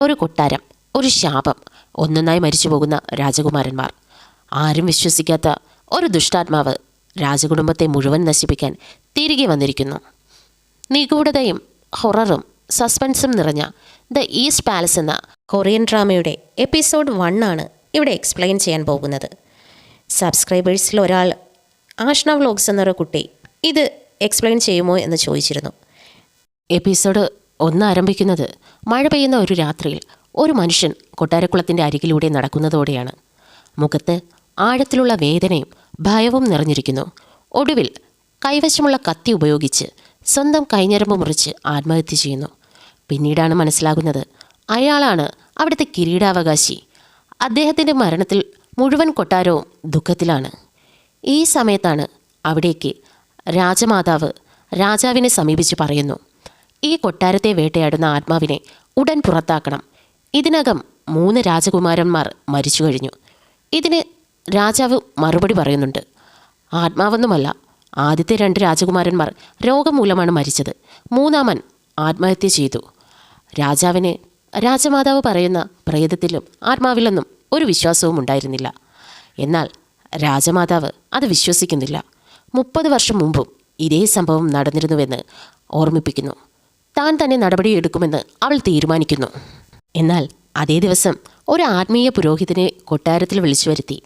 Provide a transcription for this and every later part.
ഒരു കൊട്ടാരം, ഒരു ശാപം, ഒന്നൊന്നായി മരിച്ചു പോകുന്ന രാജകുമാരന്മാർ. ആരും വിശ്വസിക്കാത്ത ഒരു ദുഷ്ടാത്മാവ് രാജകുടുംബത്തെ മുഴുവൻ നശിപ്പിക്കാൻ തിരികെ വന്നിരിക്കുന്നു. നിഗൂഢതയും ഹൊററും സസ്പെൻസും നിറഞ്ഞ ദ ഈസ്റ്റ് പാലസ് എന്ന കൊറിയൻ ഡ്രാമയുടെ എപ്പിസോഡ് 1 ആണ് ഇവിടെ എക്സ്പ്ലെയിൻ ചെയ്യാൻ പോകുന്നത്. സബ്സ്ക്രൈബേഴ്സിൽ ഒരാൾ ആഷ്ന വ്ലോഗ്സ് എന്നൊരു കുട്ടി ഇത് എക്സ്പ്ലെയിൻ ചെയ്യുമോ എന്ന് ചോദിച്ചിരുന്നു. എപ്പിസോഡ് 1 ആരംഭിക്കുന്നത് മഴ പെയ്യുന്ന ഒരു രാത്രിയിൽ ഒരു മനുഷ്യൻ കൊട്ടാരക്കുളത്തിൻ്റെ അരികിലൂടെ നടക്കുന്നതോടെയാണ്. മുഖത്ത് ആഴത്തിലുള്ള വേദനയും ഭയവും നിറഞ്ഞിരിക്കുന്നു. ഒടുവിൽ കൈവശമുള്ള കത്തി ഉപയോഗിച്ച് സ്വന്തം കൈഞ്ഞരമ്പ് മുറിച്ച് ആത്മഹത്യ ചെയ്യുന്നു. പിന്നീടാണ് മനസ്സിലാകുന്നത് അയാളാണ് അവിടുത്തെ കിരീടാവകാശി. അദ്ദേഹത്തിൻ്റെ മരണത്തിൽ മുഴുവൻ കൊട്ടാരവും ദുഃഖത്തിലാണ്. ഈ സമയത്താണ് അവിടേക്ക് രാജമാതാവ് രാജാവിനെ സമീപിച്ച് പറയുന്നു, ഈ കൊട്ടാരത്തെ വേട്ടയാടുന്ന ആത്മാവിനെ ഉടൻ പുറത്താക്കണം. ഇതിനകം 3 രാജകുമാരന്മാർ മരിച്ചു കഴിഞ്ഞു. ഇതിന് രാജാവ് മറുപടി പറയുന്നുണ്ട്, ആത്മാവൊന്നുമല്ല, ആദ്യത്തെ 2 രാജകുമാരന്മാർ രോഗം മൂലമാണ് മരിച്ചത്. 3ാമൻ ആത്മഹത്യ ചെയ്തു. രാജാവിന് രാജമാതാവ് പറയുന്ന പ്രേതത്തിലും ആത്മാവിലൊന്നും ഒരു വിശ്വാസവും ഉണ്ടായിരുന്നില്ല. എന്നാൽ രാജമാതാവ് അത് വിശ്വസിക്കുന്നില്ല. 30 വർഷം മുമ്പും ഇതേ സംഭവം നടന്നിരുന്നുവെന്ന് ഓർമ്മിപ്പിക്കുന്നു. താൻ തന്നെ നടപടിയെടുക്കുമെന്ന് അവൾ തീരുമാനിക്കുന്നു. എന്നാൽ അതേ ദിവസം ഒരു ആത്മീയ പുരോഹിതനെ കൊട്ടാരത്തിൽ വിളിച്ചു വരുത്തി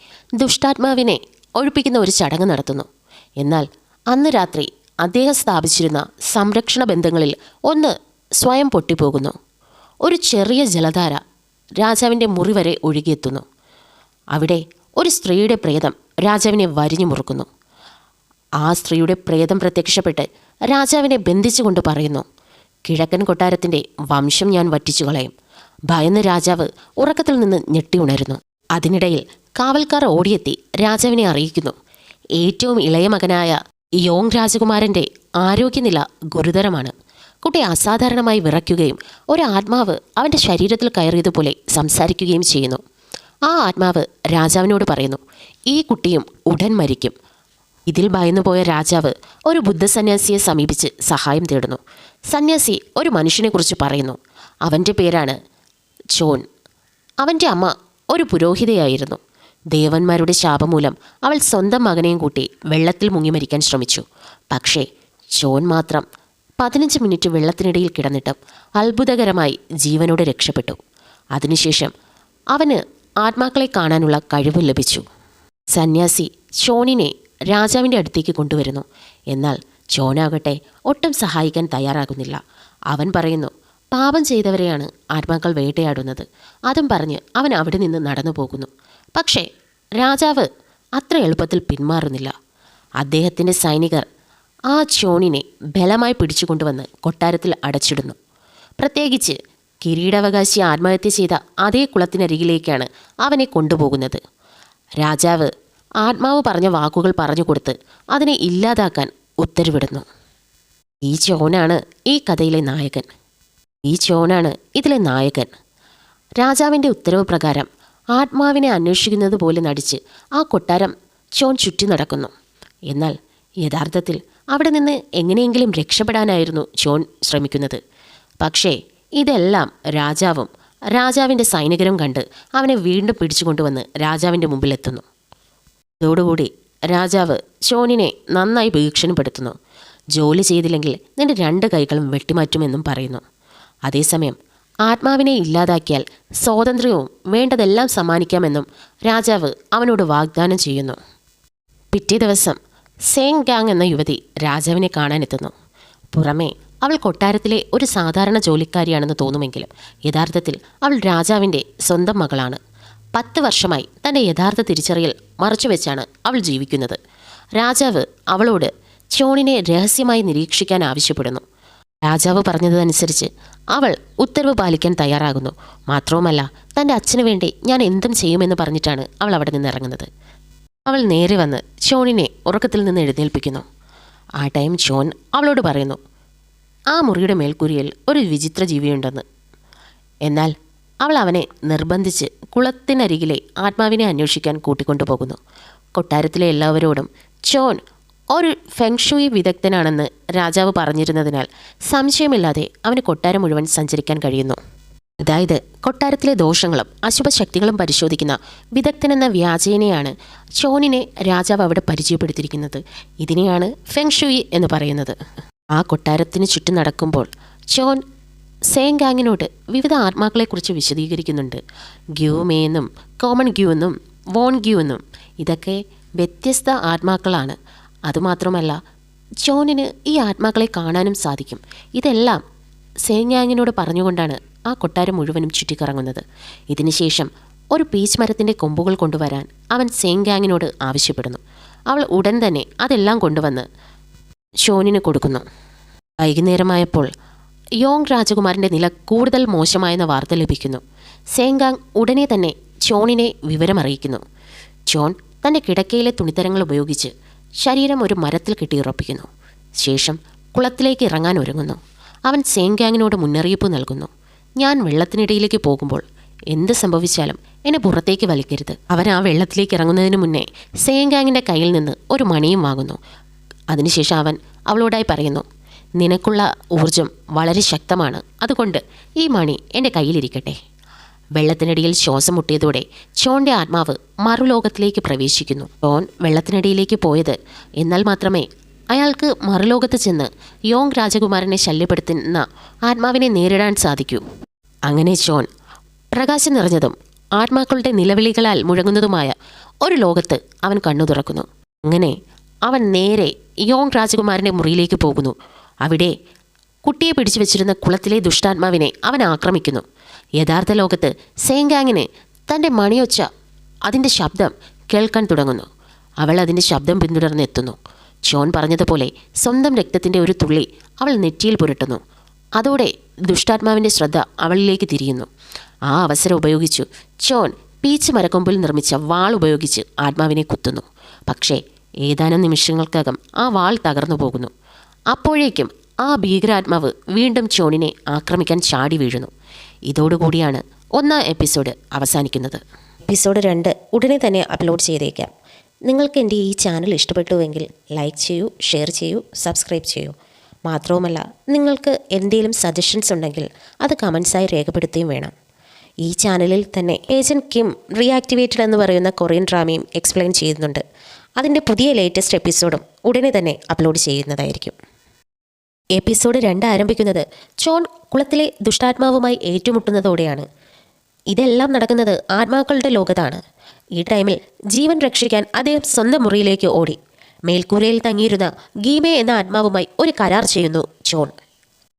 ദുഷ്ടാത്മാവിനെ ഒഴിപ്പിക്കുന്ന ഒരു ചടങ്ങ് നടത്തുന്നു. എന്നാൽ അന്ന് രാത്രി അദ്ദേഹം സ്ഥാപിച്ചിരുന്ന സംരക്ഷണ ബന്ധങ്ങളിൽ ഒന്ന് സ്വയം പൊട്ടിപ്പോകുന്നു. ഒരു ചെറിയ ജലധാര രാജാവിൻ്റെ മുറി വരെ ഒഴുകിയെത്തുന്നു. അവിടെ ഒരു സ്ത്രീയുടെ പ്രേതം രാജാവിനെ വരിഞ്ഞു മുറുക്കുന്നു. ആ സ്ത്രീയുടെ പ്രേതം പ്രത്യക്ഷപ്പെട്ട് രാജാവിനെ ബന്ധിച്ചുകൊണ്ട് പറയുന്നു, കിഴക്കൻ കൊട്ടാരത്തിൻ്റെ വംശം ഞാൻ വറ്റിച്ചു കളയും. ഭയന്ന് രാജാവ് ഉറക്കത്തിൽ നിന്ന് ഞെട്ടി ഉണരുന്നു. അതിനിടയിൽ കാവൽക്കാർ ഓടിയെത്തി രാജാവിനെ അറിയിക്കുന്നു, ഏറ്റവും ഇളയ മകനായ യോങ് രാജകുമാരൻ്റെ ആരോഗ്യനില ഗുരുതരമാണ്. കുട്ടി അസാധാരണമായി വിറയ്ക്കുകയും ഒരു ആത്മാവ് അവൻ്റെ ശരീരത്തിൽ കയറിയതുപോലെ സംസാരിക്കുകയും ചെയ്യുന്നു. ആ ആത്മാവ് രാജാവിനോട് പറയുന്നു, ഈ കുട്ടിയും ഉടൻ മരിക്കും. ഇതിൽ ഭയന്നുപോയ രാജാവ് ഒരു ബുദ്ധസന്യാസിയെ സമീപിച്ച് സഹായം തേടുന്നു. സന്യാസി ഒരു മനുഷ്യനെക്കുറിച്ച് പറയുന്നു. അവൻ്റെ പേരാണ് ചോൻ. അവൻ്റെ അമ്മ ഒരു പുരോഹിതയായിരുന്നു. ദേവന്മാരുടെ ശാപം മൂലം അവൾ സ്വന്തം മകനെയും കൂട്ടി വെള്ളത്തിൽ മുങ്ങി മരിക്കാൻ ശ്രമിച്ചു. പക്ഷേ ചോൻ മാത്രം 15 മിനിറ്റ് വെള്ളത്തിനിടയിൽ കിടന്നിട്ടും അത്ഭുതകരമായി ജീവനോടെ രക്ഷപ്പെട്ടു. അതിനുശേഷം അവന് ആത്മാക്കളെ കാണാനുള്ള കഴിവ് ലഭിച്ചു. സന്യാസി ചോനിനെ രാജാവിൻ്റെ അടുത്തേക്ക് കൊണ്ടുവരുന്നു. എന്നാൽ ചോനാകട്ടെ ഒട്ടും സഹായിക്കാൻ തയ്യാറാകുന്നില്ല. അവൻ പറയുന്നു, പാപം ചെയ്തവരെയാണ് ആത്മാക്കൾ വേട്ടയാടുന്നത്. അതും പറഞ്ഞ് അവൻ അവിടെ നിന്ന് നടന്നു പോകുന്നു. പക്ഷേ രാജാവ് അത്ര എളുപ്പത്തിൽ പിന്മാറുന്നില്ല. അദ്ദേഹത്തിൻ്റെ സൈനികർ ആ ചോണിനെ ബലമായി പിടിച്ചുകൊണ്ടുവന്ന് കൊട്ടാരത്തിൽ അടച്ചിടുന്നു. പ്രത്യേകിച്ച് കിരീടാവകാശി ആത്മഹത്യ ചെയ്ത അതേ കുളത്തിനരികിലേക്കാണ് അവനെ കൊണ്ടുപോകുന്നത്. രാജാവ് ആത്മാവ് പറഞ്ഞ വാക്കുകൾ പറഞ്ഞു കൊടുത്ത് അതിനെ ഇല്ലാതാക്കാൻ ഉത്തരവിടുന്നു. ഈ ചോനാണ് ഈ കഥയിലെ നായകൻ. ഈ ചോനാണ് ഇതിലെ നായകൻ. രാജാവിൻ്റെ ഉത്തരവ് പ്രകാരം ആത്മാവിനെ അന്വേഷിക്കുന്നത് പോലെ നടിച്ച് ആ കൊട്ടാരം ചോൻ ചുറ്റി നടക്കുന്നു. എന്നാൽ യഥാർത്ഥത്തിൽ അവിടെ നിന്ന് എങ്ങനെയെങ്കിലും രക്ഷപ്പെടാനായിരുന്നു ചോൻ ശ്രമിക്കുന്നത്. പക്ഷേ ഇതെല്ലാം രാജാവും രാജാവിൻ്റെ സൈനികരും കണ്ട് അവനെ വീണ്ടും പിടിച്ചുകൊണ്ടുവന്ന് രാജാവിൻ്റെ മുമ്പിലെത്തുന്നു. ഇതോടുകൂടി രാജാവ് ചോനിനെ നന്നായി ഭീഷണിപ്പെടുത്തുന്നു. ജോലി ചെയ്തില്ലെങ്കിൽ നിന്റെ 2 കൈകളും വെട്ടിമാറ്റുമെന്നും പറയുന്നു. അതേസമയം ആത്മാവിനെ ഇല്ലാതാക്കിയാൽ സ്വാതന്ത്ര്യവും വേണ്ടതെല്ലാം സമ്മാനിക്കാമെന്നും രാജാവ് അവനോട് വാഗ്ദാനം ചെയ്യുന്നു. പിറ്റേ ദിവസം സേങ് ഗാങ് എന്ന യുവതി രാജാവിനെ കാണാനെത്തുന്നു. പുറമേ അവൾ കൊട്ടാരത്തിലെ ഒരു സാധാരണ ജോലിക്കാരിയാണെന്ന് തോന്നുമെങ്കിലും യഥാർത്ഥത്തിൽ അവൾ രാജാവിൻ്റെ സ്വന്തം മകളാണ്. 10 വർഷമായി തൻ്റെ യഥാർത്ഥ തിരിച്ചറിയൽ മറച്ചുവെച്ചാണ് അവൾ ജീവിക്കുന്നത്. രാജാവ് അവളോട് ചോണിനെ രഹസ്യമായി നിരീക്ഷിക്കാൻ ആവശ്യപ്പെടുന്നു. രാജാവ് പറഞ്ഞതനുസരിച്ച് അവൾ ഉത്തരവ് പാലിക്കാൻ തയ്യാറാകുന്നു. മാത്രവുമല്ല, തൻ്റെ അച്ഛന് വേണ്ടി ഞാൻ എന്തും ചെയ്യുമെന്ന് പറഞ്ഞിട്ടാണ് അവൾ അവിടെ നിന്ന് ഇറങ്ങുന്നത്. അവൾ നേരെ വന്ന് ചോണിനെ ഉറക്കത്തിൽ നിന്ന് എഴുന്നേൽപ്പിക്കുന്നു. ആ ടൈം ചോൻ അവളോട് പറയുന്നു, ആ മുറിയുടെ മേൽക്കൂരയിൽ ഒരു വിചിത്ര ജീവിയുണ്ടെന്ന്. എന്നാൽ അവൾ അവനെ നിർബന്ധിച്ച് കുളത്തിനരികിലെ ആത്മാവിനെ അന്വേഷിക്കാൻ കൂട്ടിക്കൊണ്ടുപോകുന്നു. കൊട്ടാരത്തിലെ എല്ലാവരോടും ചോൻ ഒരു ഫെങ്ഷുയി വിദഗ്ധനാണെന്ന് രാജാവ് പറഞ്ഞിരുന്നതിനാൽ സംശയമില്ലാതെ അവന് കൊട്ടാരം മുഴുവൻ സഞ്ചരിക്കാൻ കഴിയുന്നു. അതായത് കൊട്ടാരത്തിലെ ദോഷങ്ങളും അശുഭശക്തികളും പരിശോധിക്കുന്ന വിദഗ്ധനെന്ന വ്യാജേനയാണ് ചോനിനെ രാജാവ് അവിടെ പരിചയപ്പെടുത്തിയിരിക്കുന്നത്. ഇതിനെയാണ് ഫെങ്ഷുയി എന്ന് പറയുന്നത്. ആ കൊട്ടാരത്തിന് ചുറ്റും നടക്കുമ്പോൾ ചോൻ സേങ്കാങ്ങിനോട് വിവിധ ആത്മാക്കളെക്കുറിച്ച് വിശദീകരിക്കുന്നുണ്ട്. ഗ്യൂമേ എന്നും കോമൺ ഗ്യൂ എന്നും വോൺ ഗ്യൂ എന്നും ഇതൊക്കെ വ്യത്യസ്ത ആത്മാക്കളാണ്. അതുമാത്രമല്ല ചോനിന് ഈ ആത്മാക്കളെ കാണാനും സാധിക്കും. ഇതെല്ലാം സേങ്യാങ്ങിനോട് പറഞ്ഞുകൊണ്ടാണ് ആ കൊട്ടാരം മുഴുവനും ചുറ്റിക്കറങ്ങുന്നത്. ഇതിനുശേഷം ഒരു പീച്ച് മരത്തിൻ്റെ കൊമ്പുകൾ കൊണ്ടുവരാൻ അവൻ സേങ്യാങ്ങിനോട് ആവശ്യപ്പെടുന്നു. അവൾ ഉടൻ തന്നെ അതെല്ലാം കൊണ്ടുവന്ന് ചോനിന് കൊടുക്കുന്നു. വൈകുന്നേരമായപ്പോൾ യോങ് രാജകുമാരൻ്റെ നില കൂടുതൽ മോശമായെന്ന വാർത്ത ലഭിക്കുന്നു. സേങ്കാങ് ഉടനെ തന്നെ ചോണിനെ വിവരമറിയിക്കുന്നു. ചോൺ തൻ്റെ കിടക്കയിലെ തുണിത്തരങ്ങൾ ഉപയോഗിച്ച് ശരീരം ഒരു മരത്തിൽ കെട്ടിയുറപ്പിക്കുന്നു. ശേഷം കുളത്തിലേക്ക് ഇറങ്ങാൻ ഒരുങ്ങുന്നു. അവൻ സേങ്കാങ്ങിനോട് മുന്നറിയിപ്പ് നൽകുന്നു. ഞാൻ വെള്ളത്തിനിടയിലേക്ക് പോകുമ്പോൾ എന്ത് സംഭവിച്ചാലും എന്നെ പുറത്തേക്ക് വലിക്കരുത്. അവൻ ആ വെള്ളത്തിലേക്ക് ഇറങ്ങുന്നതിന് മുന്നേ സേങ്കാങ്ങിൻ്റെ കയ്യിൽ നിന്ന് ഒരു മണിയും വാങ്ങുന്നു. അതിനുശേഷം അവൻ അവളോടായി പറയുന്നു, നിനക്കുള്ള ഊർജം വളരെ ശക്തമാണ്, അതുകൊണ്ട് ഈ മണി എൻ്റെ കയ്യിലിരിക്കട്ടെ. വെള്ളത്തിനടിയിൽ ശ്വാസം മുട്ടിയതോടെ ചോൻ്റെ ആത്മാവ് മറുലോകത്തിലേക്ക് പ്രവേശിക്കുന്നു. ചോൻ വെള്ളത്തിനടിയിലേക്ക് പോയത് എന്നാൽ മാത്രമേ അയാൾക്ക് മറുലോകത്ത് ചെന്ന് യോങ് രാജകുമാരനെ ശല്യപ്പെടുത്തുന്ന ആത്മാവിനെ നേരിടാൻ സാധിക്കൂ. അങ്ങനെ ചോൻ പ്രകാശം നിറഞ്ഞതും ആത്മാക്കളുടെ നിലവിളികളാൽ മുഴങ്ങുന്നതുമായ ഒരു ലോകത്ത് അവൻ കണ്ണു തുറക്കുന്നു. അങ്ങനെ അവൻ നേരെ യോങ് രാജകുമാരൻ്റെ മുറിയിലേക്ക് പോകുന്നു. അവിടെ കുട്ടിയെ പിടിച്ചു വെച്ചിരുന്ന കുളത്തിലെ ദുഷ്ടാത്മാവിനെ അവൻ ആക്രമിക്കുന്നു. യഥാർത്ഥ ലോകത്ത് സേങ്കാങ്ങിന് തൻ്റെ മണിയൊച്ച അതിൻ്റെ ശബ്ദം കേൾക്കാൻ തുടങ്ങുന്നു. അവൾ അതിൻ്റെ ശബ്ദം പിന്തുടർന്നെത്തുന്നു. ചോൻ പറഞ്ഞതുപോലെ സ്വന്തം രക്തത്തിൻ്റെ ഒരു തുള്ളി അവൾ നെറ്റിയിൽ പുരട്ടുന്നു. അതോടെ ദുഷ്ടാത്മാവിൻ്റെ ശ്രദ്ധ അവളിലേക്ക് തിരിയുന്നു. ആ അവസരം ഉപയോഗിച്ചു ചോൻ പീച്ച് മരക്കൊമ്പിൽ നിർമ്മിച്ച വാൾ ഉപയോഗിച്ച് ആത്മാവിനെ കുത്തുന്നു. പക്ഷേ ഏതാനും നിമിഷങ്ങൾക്കകം ആ വാൾ തകർന്നു പോകുന്നു. അപ്പോഴേക്കും ആ ഭീകരാത്മാവ് വീണ്ടും ചോണിനെ ആക്രമിക്കാൻ ചാടി വീഴുന്നു. ഇതോടുകൂടിയാണ് 1ാം എപ്പിസോഡ് അവസാനിക്കുന്നത്. എപ്പിസോഡ് 2 ഉടനെ തന്നെ അപ്ലോഡ് ചെയ്തേക്കാം. നിങ്ങൾക്ക് എൻ്റെ ഈ ചാനൽ ഇഷ്ടപ്പെട്ടുവെങ്കിൽ ലൈക്ക് ചെയ്യൂ, ഷെയർ ചെയ്യൂ, സബ്സ്ക്രൈബ് ചെയ്യൂ. മാത്രവുമല്ല നിങ്ങൾക്ക് എന്തെങ്കിലും സജഷൻസ് ഉണ്ടെങ്കിൽ അത് കമൻസായി രേഖപ്പെടുത്തുകയും വേണം. ഈ ചാനലിൽ തന്നെ ഏജൻറ് കിം റീആക്ടിവേറ്റഡ് എന്ന് പറയുന്ന കൊറിയൻ ഡ്രാമയും എക്സ്പ്ലെയിൻ ചെയ്യുന്നുണ്ട്. അതിൻ്റെ പുതിയ ലേറ്റസ്റ്റ് എപ്പിസോഡും ഉടനെ തന്നെ അപ്ലോഡ് ചെയ്യുന്നതായിരിക്കും. എപ്പിസോഡ് 2 ആരംഭിക്കുന്നത് ചോൺ കുളത്തിലെ ദുഷ്ടാത്മാവുമായി ഏറ്റുമുട്ടുന്നതോടെയാണ്. ഇതെല്ലാം നടക്കുന്നത് ആത്മാക്കളുടെ ലോകത്താണ്. ഈ ടൈമിൽ ജീവൻ രക്ഷിക്കാൻ അദ്ദേഹം സ്വന്തം മുറിയിലേക്ക് ഓടി. മേൽക്കൂരയിൽ തങ്ങിയിരുന്ന ഗീമേ എന്ന ആത്മാവുമായി ഒരു കരാർ ചെയ്യുന്നു ചോൺ.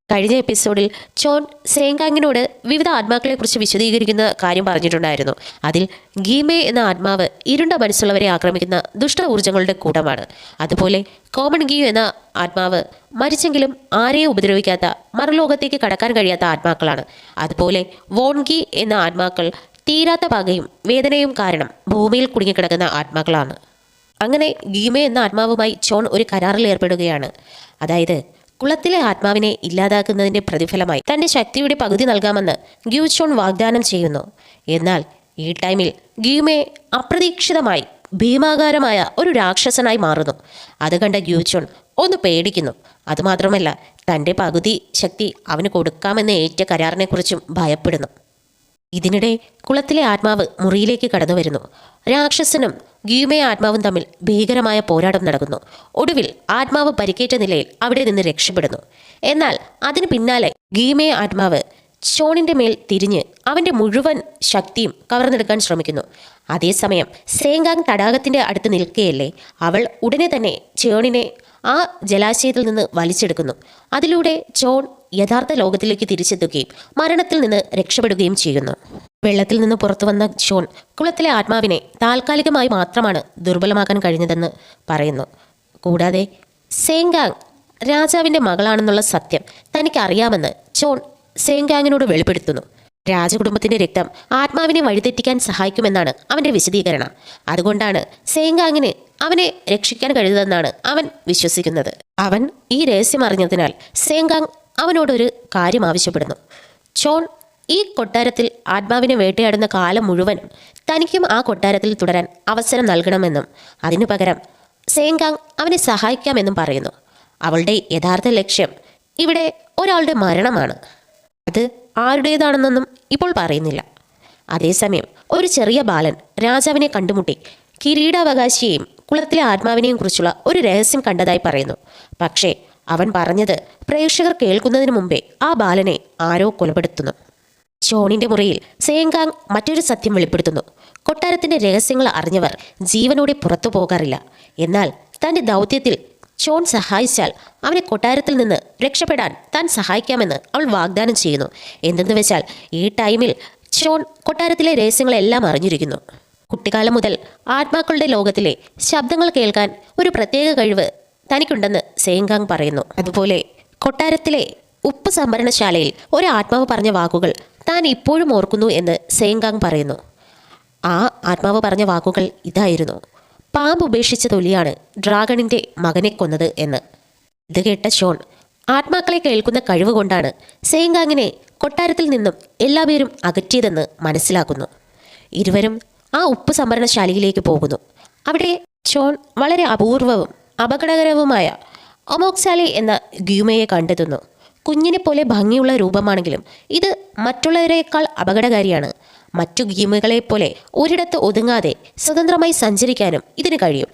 കഴിഞ്ഞ എപ്പിസോഡിൽ ചോൺ സേങ്കാങ്ങിനോട് വിവിധ ആത്മാക്കളെക്കുറിച്ച് വിശദീകരിക്കുന്ന കാര്യം പറഞ്ഞിട്ടുണ്ടായിരുന്നു. അതിൽ ഗീമേ എന്ന ആത്മാവ് ഇരുണ്ട മനസ്സുള്ളവരെ ആക്രമിക്കുന്ന ദുഷ്ട ഊർജ്ജങ്ങളുടെ കൂട്ടമാണ്. അതുപോലെ കോമൺ ഗീ എന്ന ആത്മാവ് മരിച്ചെങ്കിലും ആരെയും ഉപദ്രവിക്കാത്ത മറുലോകത്തേക്ക് കടക്കാൻ കഴിയാത്ത ആത്മാക്കളാണ്. അതുപോലെ വോൺഗി എന്ന ആത്മാക്കൾ തീരാത്ത പകയും വേദനയും കാരണം ഭൂമിയിൽ കുടുങ്ങിക്കിടക്കുന്ന ആത്മാക്കളാണ്. അങ്ങനെ ഗീമേ എന്ന ആത്മാവുമായി ചോൺ ഒരു കരാറിൽ ഏർപ്പെടുകയാണ്. അതായത് കുളത്തിലെ ആത്മാവിനെ ഇല്ലാതാക്കുന്നതിൻ്റെ പ്രതിഫലമായി തൻ്റെ ശക്തിയുടെ പകുതി നൽകാമെന്ന് ഗ്യൂ ചോൺ വാഗ്ദാനം ചെയ്യുന്നു. എന്നാൽ ഈ ടൈമിൽ ഗീമേ അപ്രതീക്ഷിതമായി ഭീമാകാരമായ ഒരു രാക്ഷസനായി മാറുന്നു. അത് കണ്ട ഗ്യൂ ചോൺ ഒന്ന് പേടിക്കുന്നു. അതുമാത്രമല്ല തൻ്റെ പകുതി ശക്തി അവന് കൊടുക്കാമെന്ന് ഏറ്റ കരാറിനെക്കുറിച്ചും ഭയപ്പെടുന്നു. ഇതിനിടെ കുളത്തിലെ ആത്മാവ് മുറിയിലേക്ക് കടന്നു വരുന്നു. രാക്ഷസനും ഗീമേ ആത്മാവും തമ്മിൽ ഭീകരമായ പോരാട്ടം നടക്കുന്നു. ഒടുവിൽ ആത്മാവ് പരിക്കേറ്റ നിലയിൽ അവിടെ നിന്ന് രക്ഷപ്പെടുന്നു. എന്നാൽ അതിന് പിന്നാലെ ഗീമേ ആത്മാവ് ചോണിൻ്റെ മേൽ തിരിഞ്ഞ് അവൻ്റെ മുഴുവൻ ശക്തിയും കവർന്നെടുക്കാൻ ശ്രമിക്കുന്നു. അതേസമയം സേങ്കാങ് തടാകത്തിൻ്റെ അടുത്ത് നിൽക്കുകയല്ലേ, അവൾ ഉടനെ തന്നെ ചോണിനെ ആ ജലാശയത്തിൽ നിന്ന് വലിച്ചെടുക്കുന്നു. അതിലൂടെ ചോൺ യഥാർത്ഥ ലോകത്തിലേക്ക് തിരിച്ചെത്തുകയും മരണത്തിൽ നിന്ന് രക്ഷപ്പെടുകയും ചെയ്യുന്നു. വെള്ളത്തിൽ നിന്ന് പുറത്തു വന്ന ചോൺ കുളത്തിലെ ആത്മാവിനെ താൽക്കാലികമായി മാത്രമാണ് ദുർബലമാക്കാൻ കഴിഞ്ഞതെന്ന് പറയുന്നു. കൂടാതെ സേങ്കാങ് രാജാവിൻ്റെ മകളാണെന്നുള്ള സത്യം തനിക്കറിയാമെന്ന് ചോൺ സേങ്കാങ്ങിനോട് വെളിപ്പെടുത്തുന്നു. രാജകുടുംബത്തിൻ്റെ രക്തം ആത്മാവിനെ വഴിതെറ്റിക്കാൻ സഹായിക്കുമെന്നാണ് അവൻ്റെ വിശദീകരണം. അതുകൊണ്ടാണ് സേങ്കാങ്ങിന് അവനെ രക്ഷിക്കാൻ കഴിയുന്നതെന്നാണ് അവൻ വിശ്വസിക്കുന്നത്. അവൻ ഈ രഹസ്യം അറിഞ്ഞതിനാൽ സേങ്കാങ് അവനോടൊരു കാര്യം ആവശ്യപ്പെടുന്നു. ചോൺ ഈ കൊട്ടാരത്തിൽ ആത്മാവിനെ വേട്ടയാടുന്ന കാലം മുഴുവനും തനിക്കും ആ കൊട്ടാരത്തിൽ തുടരാൻ അവസരം നൽകണമെന്നും അതിനു പകരം സേങ്കാങ് അവനെ സഹായിക്കാമെന്നും പറയുന്നു. അവളുടെ യഥാർത്ഥ ലക്ഷ്യം ഇവിടെ ഒരാളുടെ മരണമാണ്. അത് ആരുടേതാണെന്നൊന്നും ഇപ്പോൾ പറയുന്നില്ല. അതേസമയം ഒരു ചെറിയ ബാലൻ രാജാവിനെ കണ്ടുമുട്ടി കിരീടാവകാശിയെയും കുളത്തിലെ ആത്മാവിനെയും കുറിച്ചുള്ള ഒരു രഹസ്യം കണ്ടതായി പറയുന്നു. പക്ഷേ അവൻ പറഞ്ഞത് പ്രേക്ഷകർ കേൾക്കുന്നതിന് മുമ്പേ ആ ബാലനെ ആരോ കൊലപ്പെടുത്തുന്നു. ഷോണിന്റെ മുറിയിൽ സേങ്കാങ് മറ്റൊരു സത്യം വെളിപ്പെടുത്തുന്നു. കൊട്ടാരത്തിന്റെ രഹസ്യങ്ങൾ അറിഞ്ഞവർ ജീവനോടെ പുറത്തു പോകാറില്ല. എന്നാൽ തന്റെ ദൗത്യത്തിൽ ഷോൺ സഹായിച്ചാൽ അവനെ കൊട്ടാരത്തിൽ നിന്ന് രക്ഷപ്പെടാൻ താൻ സഹായിക്കാമെന്ന് അവൾ വാഗ്ദാനം ചെയ്യുന്നു. എന്തെന്ന് വെച്ചാൽ ഈ ടൈമിൽ ഷോൺ കൊട്ടാരത്തിലെ രഹസ്യങ്ങളെല്ലാം അറിഞ്ഞിരിക്കുന്നു. കുട്ടിക്കാലം മുതൽ ആത്മാക്കളുടെ ലോകത്തിലെ ശബ്ദങ്ങൾ കേൾക്കാൻ ഒരു പ്രത്യേക കഴിവ് തനിക്കുണ്ടെന്ന് സേങ്കാങ് പറയുന്നു. അതുപോലെ കൊട്ടാരത്തിലെ ഉപ്പ് സംഭരണശാലയിൽ ഒരു ആത്മാവ് പറഞ്ഞ വാക്കുകൾ താൻ ഇപ്പോഴും ഓർക്കുന്നു എന്ന് സേങ്കാങ് പറയുന്നു. ആ ആത്മാവ് പറഞ്ഞ വാക്കുകൾ ഇതായിരുന്നു: പാമ്പ് ഉപേക്ഷിച്ച തൊലിയാണ് ഡ്രാഗണിൻ്റെ മകനെ കൊന്നത് എന്ന്. ഇത് കേട്ട ഷോൺ ആത്മാക്കളെ കേൾക്കുന്ന കഴിവ് കൊണ്ടാണ് സേങ്കാങ്ങിനെ കൊട്ടാരത്തിൽ നിന്നും എല്ലാവരും അകറ്റിയതെന്ന് മനസ്സിലാക്കുന്നു. ഇരുവരും ആ ഉപ്പ് സംഭരണശാലയിലേക്ക് പോകുന്നു. അവിടെ ഷോൺ വളരെ അപൂർവവും അപകടകരവുമായ ഒമോക്സാലി എന്ന ഗ്യൂമയെ കണ്ടെത്തുന്നു. കുഞ്ഞിനെ പോലെ ഭംഗിയുള്ള രൂപമാണെങ്കിലും ഇത് മറ്റുള്ളവരെക്കാൾ അപകടകാരിയാണ്. മറ്റു ഗ്യൂമകളെപ്പോലെ ഒരിടത്ത് ഒതുങ്ങാതെ സ്വതന്ത്രമായി സഞ്ചരിക്കാനും ഇതിന് കഴിയും.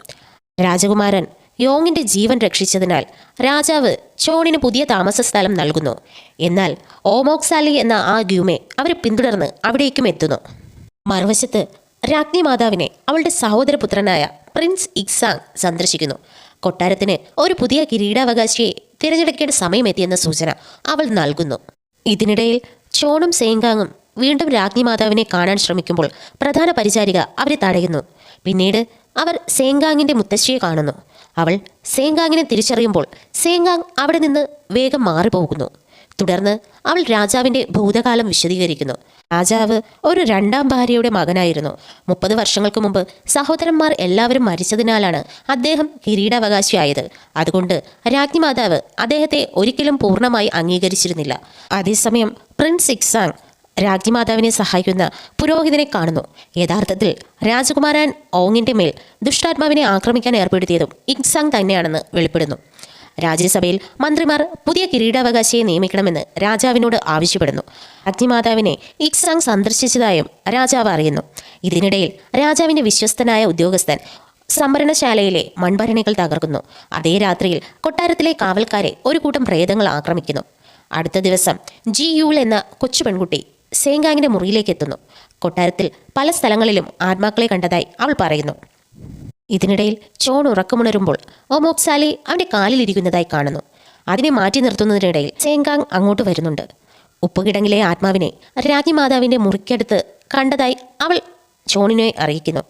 രാജകുമാരൻ യോങ്ങിന്റെ ജീവൻ രക്ഷിച്ചതിനാൽ രാജാവ് ഷോണിന് പുതിയ താമസ സ്ഥലം നൽകുന്നു. എന്നാൽ ഓമോക്സാലി എന്ന ആ ഗ്യൂമെ അവരെ പിന്തുടർന്ന് അവിടേക്കും എത്തുന്നു. മറുവശത്ത് രാജ്ഞി മാതാവിനെ അവളുടെ സഹോദരപുത്രനായ പ്രിൻസ് ഇക്സാങ് സന്ദർശിക്കുന്നു. കൊട്ടാരത്തിന് ഒരു പുതിയ കിരീടാവകാശിയെ തിരഞ്ഞെടുക്കേണ്ട സമയമെത്തിയെന്ന സൂചന അവൾ നൽകുന്നു. ഇതിനിടയിൽ ഷോണും സേങ്കാങ്ങും വീണ്ടും രാജ്ഞി മാതാവിനെ കാണാൻ ശ്രമിക്കുമ്പോൾ പ്രധാന പരിചാരിക അവരെ തടയുന്നു. പിന്നീട് അവർ സേങ്കാങ്ങിന്റെ മുത്തശ്ശിയെ കാണുന്നു. അവൾ സേങ്കാങ്ങിനെ തിരിച്ചറിയുമ്പോൾ സേങ്കാങ് അവിടെ നിന്ന് വേഗം മാറിപ്പോകുന്നു. തുടർന്ന് അവൾ രാജാവിൻ്റെ ഭൂതകാലം വിശദീകരിക്കുന്നു. രാജാവ് ഒരു രണ്ടാം ഭാര്യയുടെ മകനായിരുന്നു. 30 വർഷങ്ങൾക്ക് മുമ്പ് സഹോദരന്മാർ എല്ലാവരും മരിച്ചതിനാലാണ് അദ്ദേഹം കിരീടാവകാശിയായത്. അതുകൊണ്ട് രാജ്ഞി മാതാവ് അദ്ദേഹത്തെ ഒരിക്കലും പൂർണ്ണമായി അംഗീകരിച്ചിരുന്നില്ല. അതേസമയം പ്രിൻസ് ഇക്സാങ് രാജ്ഞി മാതാവിനെ സഹായിക്കുന്ന പുരോഹിതനെ കാണുന്നു. യഥാർത്ഥത്തിൽ രാജകുമാരൻ ഓങ്ങിന്റെ മേൽ ദുഷ്ടാത്മാവിനെ ആക്രമിക്കാൻ ഏർപ്പെടുത്തിയതും ഇക്സാങ് തന്നെയാണെന്ന് വെളിപ്പെടുന്നു. രാജ്യസഭയിൽ മന്ത്രിമാർ പുതിയ കിരീടാവകാശിയെ നിയമിക്കണമെന്ന് രാജാവിനോട് ആവശ്യപ്പെടുന്നു. അഗ്നിമാതാവിനെ ഇക്സാങ് സന്ദർശിച്ചതായും രാജാവ് അറിയുന്നു. ഇതിനിടയിൽ രാജാവിൻ്റെ വിശ്വസ്തനായ ഉദ്യോഗസ്ഥൻ സംഭരണശാലയിലെ മൺഭരണികൾ തകർക്കുന്നു. അതേ രാത്രിയിൽ കൊട്ടാരത്തിലെ കാവൽക്കാരെ ഒരു കൂട്ടം പ്രേതങ്ങൾ ആക്രമിക്കുന്നു. അടുത്ത ദിവസം ജി യൂൾ എന്ന കൊച്ചു പെൺകുട്ടി സേങ്കാങ്ങിൻ്റെ മുറിയിലേക്ക് എത്തുന്നു. കൊട്ടാരത്തിൽ പല സ്ഥലങ്ങളിലും ആത്മാക്കളെ കണ്ടതായി അവൾ പറയുന്നു. ഇതിനിടയിൽ ഷോൺ ഉറക്കമുണരുമ്പോൾ ഒമോക്സാലി അവൻ്റെ കാലിലിരിക്കുന്നതായി കാണുന്നു. അതിനെ മാറ്റി നിർത്തുന്നതിനിടയിൽ സേങ്കാങ് അങ്ങോട്ട് വരുന്നുണ്ട്. ഉപ്പുകിടങ്ങിലെ ആത്മാവിനെ രാജ്ഞി മാതാവിൻ്റെ മുറിക്കടുത്ത് കണ്ടതായി അവൾ ഷോണിനെ അറിയിക്കുന്നു.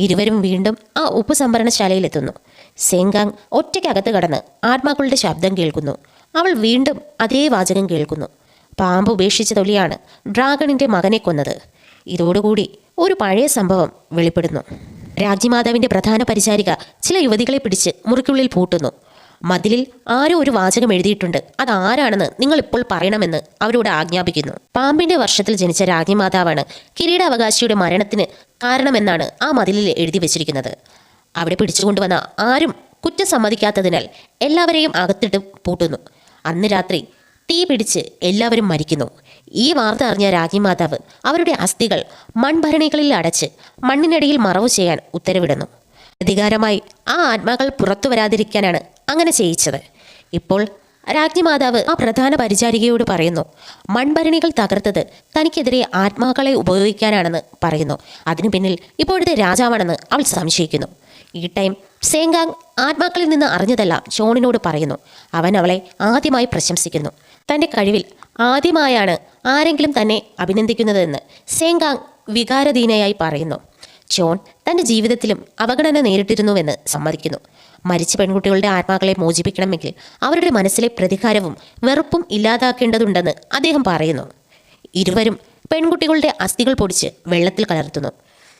ഇരുവരും വീണ്ടും ആ ഉപ്പ് സംഭരണശാലയിലെത്തുന്നു. സേങ്കാങ് ഒറ്റയ്ക്കകത്ത് കടന്ന് ആത്മാക്കളുടെ ശബ്ദം കേൾക്കുന്നു. അവൾ വീണ്ടും അതേ വാചകം കേൾക്കുന്നു: പാമ്പ് ഉപേക്ഷിച്ച തൊലിയാണ് ഡ്രാഗണിൻ്റെ മകനെ കൊന്നത്. ഇതോടുകൂടി ഒരു പഴയ സംഭവം വെളിപ്പെടുന്നു. രാജ്ഞിമാതാവിൻ്റെ പ്രധാന പരിചാരിക ചില യുവതികളെ പിടിച്ച് മുറിക്കുള്ളിൽ പൂട്ടുന്നു. മതിലിൽ ആരോ ഒരു വാചകം എഴുതിയിട്ടുണ്ട്. അതാരാണെന്ന് നിങ്ങൾ ഇപ്പോൾ പറയണമെന്ന് അവരോട് ആജ്ഞാപിക്കുന്നു. പാമ്പിൻ്റെ വർഷത്തിൽ ജനിച്ച രാജ്ഞിമാതാവാണ് കിരീടാവകാശിയുടെ മരണത്തിന് കാരണമെന്നാണ് ആ മതിലിൽ എഴുതി വച്ചിരിക്കുന്നത്. അവിടെ പിടിച്ചുകൊണ്ടുവന്ന ആരും കുറ്റം സമ്മതിക്കാത്തതിനാൽ എല്ലാവരെയും അകത്തിട്ട് പൂട്ടുന്നു. അന്ന് രാത്രി തീ പിടിച്ച് എല്ലാവരും മരിക്കുന്നു. ഈ വാർത്ത അറിഞ്ഞ രാജ്ഞിമാതാവ് അവരുടെ അസ്ഥികൾ മൺഭരണികളിൽ അടച്ച് മണ്ണിനടിയിൽ മറവ് ചെയ്യാൻ ഉത്തരവിടുന്നു. അധികാരമായി ആ ആത്മാക്കൾ പുറത്തു വരാതിരിക്കാനാണ് അങ്ങനെ ചെയ്യിച്ചത്. ഇപ്പോൾ രാജ്ഞിമാതാവ് ആ പ്രധാന പരിചാരികയോട് പറയുന്നു, മൺഭരണികൾ തകർത്തത് തനിക്കെതിരെ ആത്മാക്കളെ ഉപയോഗിക്കാനാണെന്ന് പറയുന്നു. അതിനു പിന്നിൽ ഇപ്പോഴത്തെ രാജാവാണെന്ന് അവൾ സംശയിക്കുന്നു. ഈ ടൈം സേങ്കാങ് ആത്മാക്കളിൽ നിന്ന് അറിഞ്ഞതെല്ലാം ഷോണിനോട് പറയുന്നു. അവൻ അവളെ ആദ്യമായി പ്രശംസിക്കുന്നു. തൻ്റെ കഴിവിൽ ആദ്യമായാണ് ആരെങ്കിലും തന്നെ അഭിനന്ദിക്കുന്നതെന്ന് സേങ്കാങ് വികാരധീനയായി പറയുന്നു. ഷോൺ തൻ്റെ ജീവിതത്തിലും അവഗണന നേരിട്ടിരുന്നുവെന്ന് സമ്മതിക്കുന്നു. മരിച്ച പെൺകുട്ടികളുടെ ആത്മാക്കളെ മോചിപ്പിക്കണമെങ്കിൽ അവരുടെ മനസ്സിലെ പ്രതികാരവും വെറുപ്പും ഇല്ലാതാക്കേണ്ടതുണ്ടെന്ന് അദ്ദേഹം പറയുന്നു. ഇരുവരും പെൺകുട്ടികളുടെ അസ്ഥികൾ പൊടിച്ച് വെള്ളത്തിൽ കലർത്തുന്നു.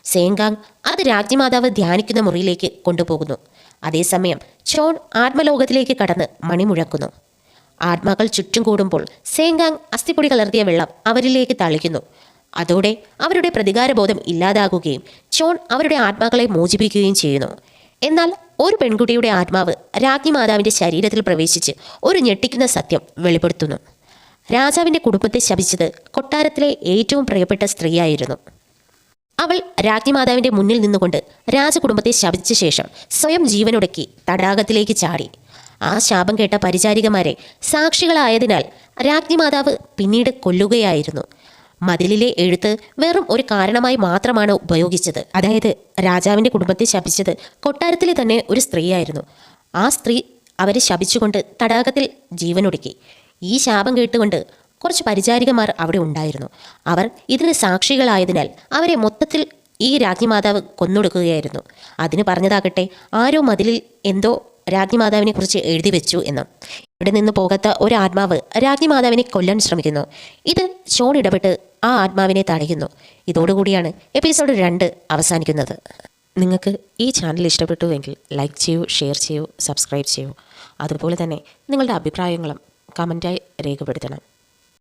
സേങ്കാങ് അത് രാജ്ഞിമാതാവ് ധ്യാനിക്കുന്ന മുറിയിലേക്ക് കൊണ്ടുപോകുന്നു. അതേസമയം ഷോൺ ആത്മലോകത്തിലേക്ക് കടന്ന് മണി മുഴക്കുന്നു. ആത്മാക്കൾ ചുറ്റും കൂടുമ്പോൾ സേങ്കാങ് അസ്ഥിപ്പൊടി കലർത്തിയ വെള്ളം അവരിലേക്ക് തളിക്കുന്നു. അതോടെ അവരുടെ പ്രതികാരബോധം ഇല്ലാതാകുകയും ഷോൺ അവരുടെ ആത്മാക്കളെ മോചിപ്പിക്കുകയും ചെയ്യുന്നു. എന്നാൽ ഒരു പെൺകുട്ടിയുടെ ആത്മാവ് രാജ്ഞിമാതാവിൻ്റെ ശരീരത്തിൽ പ്രവേശിച്ച് ഒരു ഞെട്ടിക്കുന്ന സത്യം വെളിപ്പെടുത്തുന്നു. രാജാവിൻ്റെ കുടുംബത്തെ ശപിച്ചത് കൊട്ടാരത്തിലെ ഏറ്റവും പ്രിയപ്പെട്ട സ്ത്രീയായിരുന്നു. അവൾ രാജ്ഞിമാതാവിൻ്റെ മുന്നിൽ നിന്നുകൊണ്ട് രാജകുടുംബത്തെ ശപിച്ച ശേഷം സ്വയം ജീവനൊടുക്കി തടാകത്തിലേക്ക് ചാടി. ആ ശാപം കേട്ട പരിചാരികമാരെ സാക്ഷികളായതിനാൽ രാജ്ഞിമാതാവ് പിന്നീട് കൊല്ലുകയായിരുന്നു. മതിലിലെ എഴുത്ത് വെറും ഒരു കാരണമായി മാത്രമാണ് ഉപയോഗിച്ചത്. അതായത് രാജാവിൻ്റെ കുടുംബത്തെ ശപിച്ചത് കൊട്ടാരത്തിലെ തന്നെ ഒരു സ്ത്രീയായിരുന്നു. ആ സ്ത്രീ അവരെ ശപിച്ചുകൊണ്ട് തടാകത്തിൽ ജീവനൊടുക്കി. ഈ ശാപം കേട്ടുകൊണ്ട് കുറച്ച് പരിചാരികമാർ അവിടെ ഉണ്ടായിരുന്നു. അവർ ഇതിന് സാക്ഷികളായതിനാൽ അവരെ മൊത്തത്തിൽ ഈ രാജ്ഞിമാതാവ് കൊന്നൊടുക്കുകയായിരുന്നു. അതിന് പറഞ്ഞതാകട്ടെ, ആരോ മതിലിൽ എന്തോ രാജ്ഞിമാതാവിനെ കുറിച്ച് എഴുതി വെച്ചു എന്ന്. ഇവിടെ നിന്ന് പോകാത്ത ഒരു ആത്മാവ് രാജ്ഞിമാതാവിനെ കൊല്ലാൻ ശ്രമിക്കുന്നു. ഇത് ഷോൺ ഇടപെട്ട് ആ ആത്മാവിനെ തടയുന്നു. ഇതോടുകൂടിയാണ് എപ്പിസോഡ് 2 അവസാനിക്കുന്നത്. നിങ്ങൾക്ക് ഈ ചാനൽ ഇഷ്ടപ്പെട്ടുവെങ്കിൽ ലൈക്ക് ചെയ്യൂ, ഷെയർ ചെയ്യൂ, സബ്സ്ക്രൈബ് ചെയ്യൂ. അതുപോലെ തന്നെ നിങ്ങളുടെ അഭിപ്രായങ്ങളും കമൻറ്റായി രേഖപ്പെടുത്തണം.